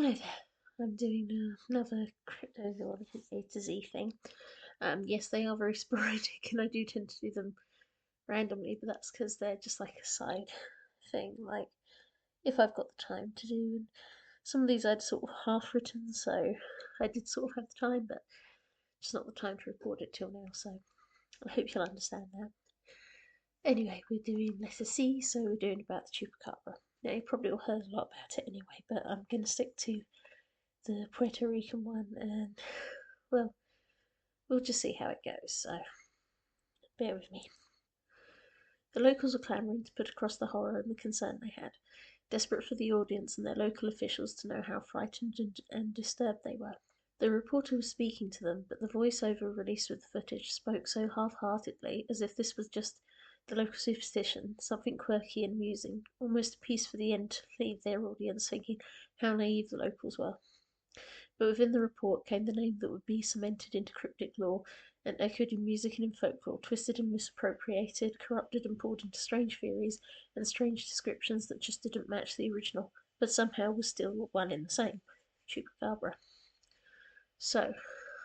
Hello there. I'm doing another Cryptozoology A to Z thing. Yes, they are very sporadic, and I do tend to do them randomly, but that's because they're just like a side thing. Like if I've got the time to do. And some of these I'd sort of half written, so I did sort of have the time, but just not the time to record it till now. So I hope you'll understand that. Anyway, we're doing letter C, so we're doing about the Chupacabra. Now you probably all heard a lot about it anyway, but I'm going to stick to the Puerto Rican one, and well, we'll just see how it goes. So bear with me. The locals were clamouring to put across the horror and the concern they had, desperate for the audience and their local officials to know how frightened and disturbed they were. The reporter was speaking to them, but the voice-over released with the footage spoke so half-heartedly, as if this was just the local superstition, something quirky and amusing, almost a piece for the end to leave their audience thinking how naive the locals were. But within the report came the name that would be cemented into cryptic lore and echoed in music and in folklore, twisted and misappropriated, corrupted and pulled into strange theories and strange descriptions that just didn't match the original, but somehow was still one and the same. Chupacabra. So,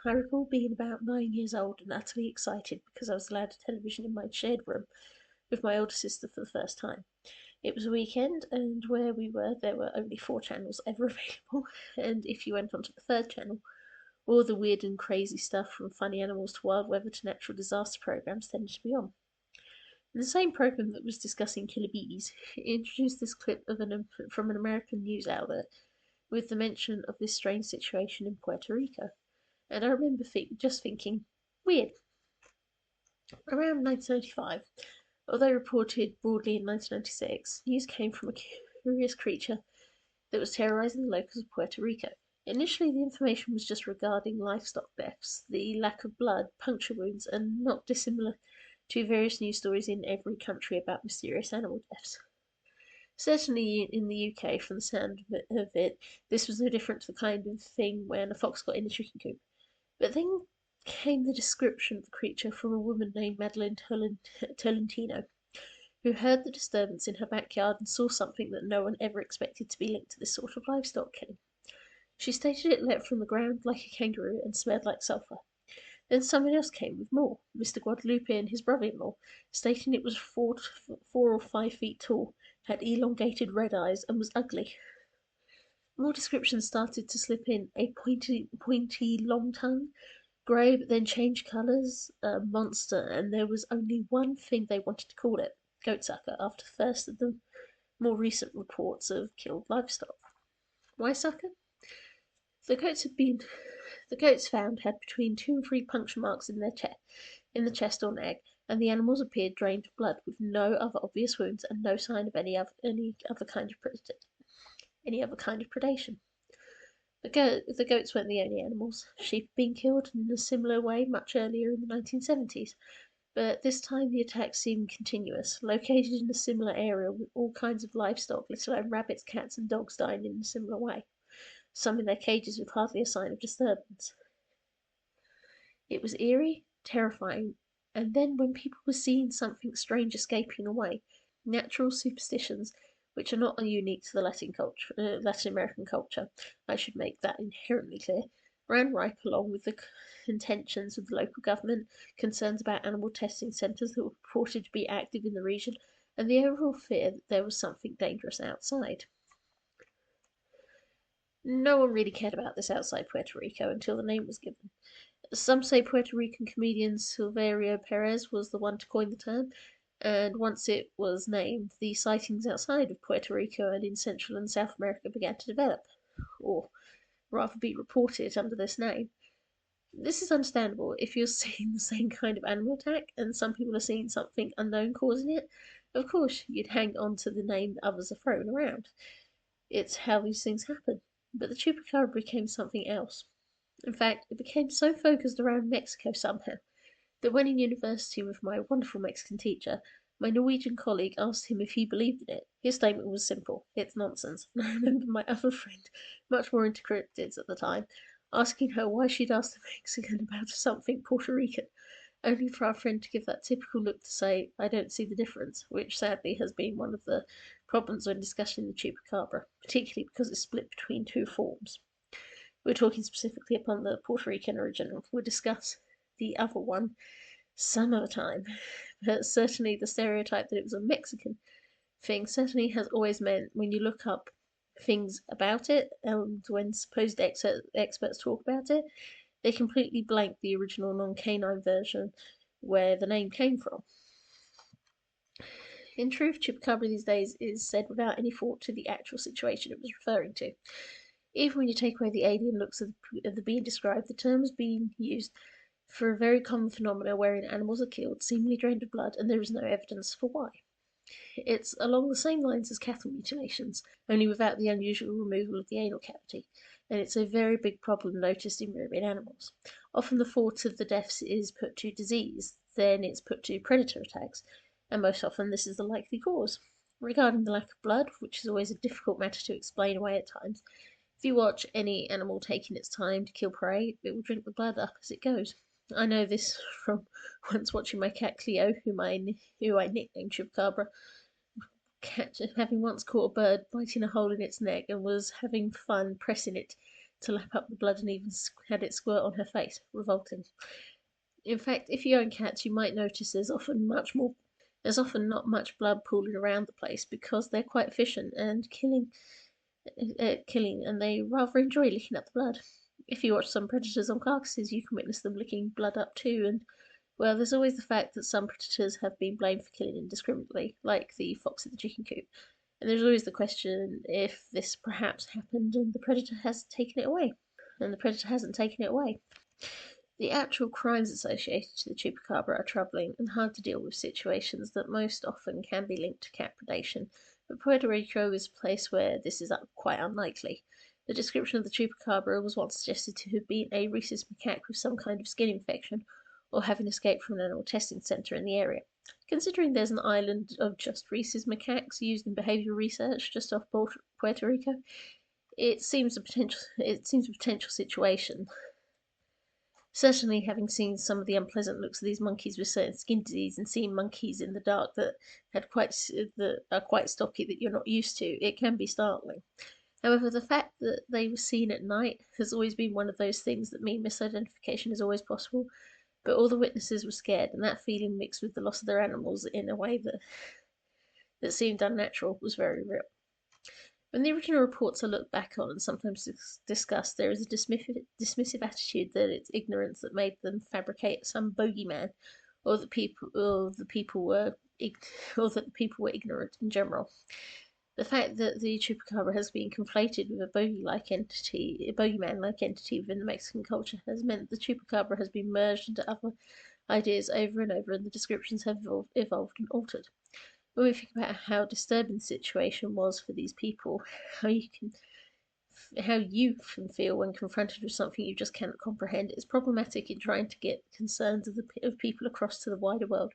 I recall being about 9 years old and utterly excited because I was allowed a television in my shared room with my older sister for the first time. It was a weekend, and where we were, there were only 4 channels ever available, and if you went onto the third channel, all the weird and crazy stuff from funny animals to wild weather to natural disaster programs tended to be on. In the same program that was discussing killer bees, it introduced this clip from an American news outlet with the mention of this strange situation in Puerto Rico, and I remember just thinking, weird. Around 1995, although reported broadly in 1996, news came from a curious creature that was terrorizing the locals of Puerto Rico. Initially, the information was just regarding livestock deaths, the lack of blood, puncture wounds, and not dissimilar to various news stories in every country about mysterious animal deaths. Certainly in the UK, from the sound of it, this was no different to the kind of thing when a fox got in a chicken coop. But then came the description of the creature from a woman named Madeline Tolentino, who heard the disturbance in her backyard and saw something that no one ever expected to be linked to this sort of livestock killing. She stated it leapt from the ground like a kangaroo and smelled like sulphur. Then someone else came with more, Mr. Guadalupe and his brother-in-law, stating it was 4 or 5 feet tall, had elongated red eyes, and was ugly. More descriptions started to slip in. A pointy, long tongue, grey but then changed colours, a monster, and there was only one thing they wanted to call it, goatsucker, after the first of the more recent reports of killed livestock. Why sucker? The goats found had between 2 and 3 puncture marks in the chest or neck, and the animals appeared drained of blood, with no other obvious wounds and no sign of any other kind of predation. The goats weren't the only animals. Sheep had been killed in a similar way much earlier in the 1970s, but this time the attacks seemed continuous, located in a similar area with all kinds of livestock, let alone rabbits, cats, and dogs dying in a similar way, some in their cages with hardly a sign of disturbance. It was eerie, terrifying, and then when people were seeing something strange escaping away, natural superstitions, which are not unique to the Latin American culture, I should make that inherently clear, ran ripe along with the intentions of the local government, concerns about animal testing centres that were reported to be active in the region, and the overall fear that there was something dangerous outside. No one really cared about this outside Puerto Rico until the name was given. Some say Puerto Rican comedian Silverio Perez was the one to coin the term, and once it was named, the sightings outside of Puerto Rico and in Central and South America began to develop, or rather be reported under this name. This is understandable if you're seeing the same kind of animal attack and some people are seeing something unknown causing it. Of course, you'd hang on to the name that others are throwing around. It's how these things happen. But the Chupacabra became something else. In fact, it became so focused around Mexico somehow that when in university with my wonderful Mexican teacher, my Norwegian colleague asked him if he believed in it. His statement was simple: it's nonsense. And I remember my other friend, much more into cryptids at the time, asking her why she'd asked a Mexican about something Puerto Rican, only for our friend to give that typical look to say, I don't see the difference, which sadly has been one of the problems when discussing the Chupacabra, particularly because it's split between two forms. We're talking specifically upon the Puerto Rican origin. We'll discuss the other one some other time, but certainly the stereotype that it was a Mexican thing certainly has always meant when you look up things about it and when supposed experts talk about it, they completely blank the original non-canine version where the name came from. In truth, Chupacabra these days is said without any thought to the actual situation it was referring to. Even when you take away the alien looks of the being described, the term is being used for a very common phenomenon wherein animals are killed, seemingly drained of blood, and there is no evidence for why. It's along the same lines as cattle mutilations, only without the unusual removal of the anal cavity, and it's a very big problem noticed in ruminant animals. Often the fault of the deaths is put to disease, then it's put to predator attacks, and most often this is the likely cause. Regarding the lack of blood, which is always a difficult matter to explain away at times, if you watch any animal taking its time to kill prey, it will drink the blood up as it goes. I know this from once watching my cat Cleo, who I nicknamed Chupacabra, having once caught a bird biting a hole in its neck and was having fun pressing it to lap up the blood and even had it squirt on her face. Revolting. In fact, if you own cats, you might notice there's often not much blood pooling around the place because they're quite efficient and killing, and they rather enjoy licking up the blood. If you watch some predators on carcasses, you can witness them licking blood up too, and well, there's always the fact that some predators have been blamed for killing indiscriminately, like the fox in the chicken coop. And there's always the question if this perhaps happened and the predator has taken it away, and the predator hasn't taken it away. The actual crimes associated to the Chupacabra are troubling and hard to deal with situations that most often can be linked to cat predation, but Puerto Rico is a place where this is quite unlikely. The description of the Chupacabra was once suggested to have been a rhesus macaque with some kind of skin infection, or having escaped from an animal testing centre in the area. Considering there's an island of just rhesus macaques used in behavioural research just off Puerto Rico, it seems a potential situation. Certainly, having seen some of the unpleasant looks of these monkeys with certain skin disease and seeing monkeys in the dark that are quite stocky that you're not used to, it can be startling. However, the fact that they were seen at night has always been one of those things that mean misidentification is always possible. But all the witnesses were scared, and that feeling mixed with the loss of their animals in a way that seemed unnatural was very real. When the original reports are looked back on and sometimes discussed, there is a dismissive attitude that it's ignorance that made them fabricate some bogeyman, or that the people were ignorant in general. The fact that the Chupacabra has been conflated with a bogeyman-like entity within the Mexican culture has meant the Chupacabra has been merged into other ideas over and over, and the descriptions have evolved and altered. When we think about how disturbing the situation was for these people, how you can feel when confronted with something you just cannot comprehend, it's problematic in trying to get concerns of people across to the wider world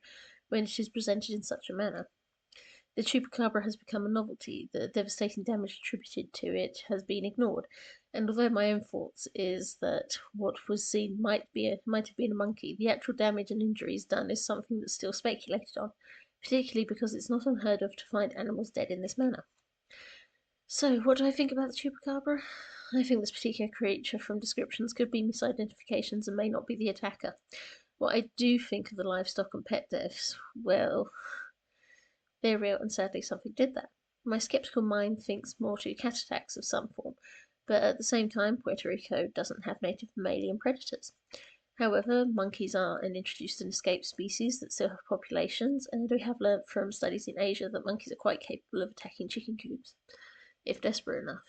when it is presented in such a manner. The Chupacabra has become a novelty. The devastating damage attributed to it has been ignored, and although my own thoughts is that what was seen might have been a monkey, the actual damage and injuries done is something that's still speculated on, particularly because it's not unheard of to find animals dead in this manner. So, what do I think about the Chupacabra? I think this particular creature, from descriptions, could be misidentifications and may not be the attacker. What I do think of the livestock and pet deaths, well, they're real, and sadly something did that. My sceptical mind thinks more to cat attacks of some form, but at the same time, Puerto Rico doesn't have native mammalian predators. However, monkeys are an introduced and escaped species that still have populations, and we have learnt from studies in Asia that monkeys are quite capable of attacking chicken coops, if desperate enough.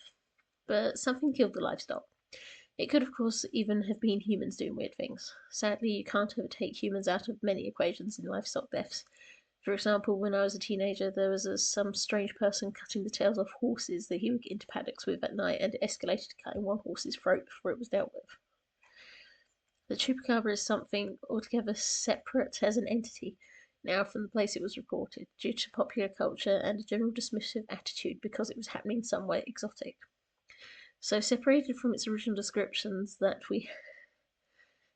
But something killed the livestock. It could, of course, even have been humans doing weird things. Sadly, you can't overtake humans out of many equations in livestock deaths. For example, when I was a teenager, there was some strange person cutting the tails off horses that he would get into paddocks with at night, and it escalated to cutting one horse's throat before it was dealt with. The Chupacabra is something altogether separate as an entity now from the place it was reported, due to popular culture and a general dismissive attitude because it was happening somewhere exotic. So separated from its original descriptions, that we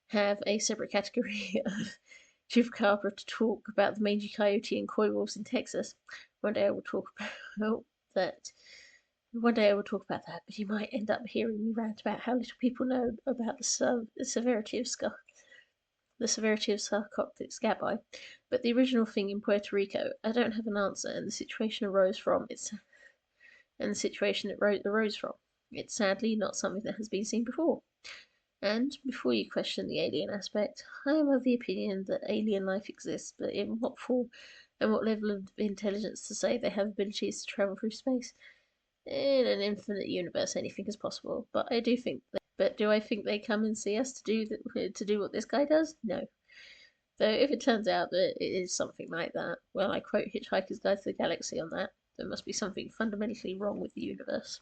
have a separate category of Chupacabra to talk about the mangy coyote and coy wolves in Texas. One day I will talk about hope that one day I will talk about that, but you might end up hearing me rant about how little people know about the severity of sarcoptic scabi. But the original thing in Puerto Rico, I don't have an answer, and the situation arose from It's sadly not something that has been seen before. And before you question the alien aspect, I am of the opinion that alien life exists, but in what form and what level of intelligence to say they have abilities to travel through space. In an infinite universe, anything is possible. But do I think they come and see us to do what this guy does? No. Though if it turns out that it is something like that, well, I quote Hitchhiker's Guide to the Galaxy on that. There must be something fundamentally wrong with the universe.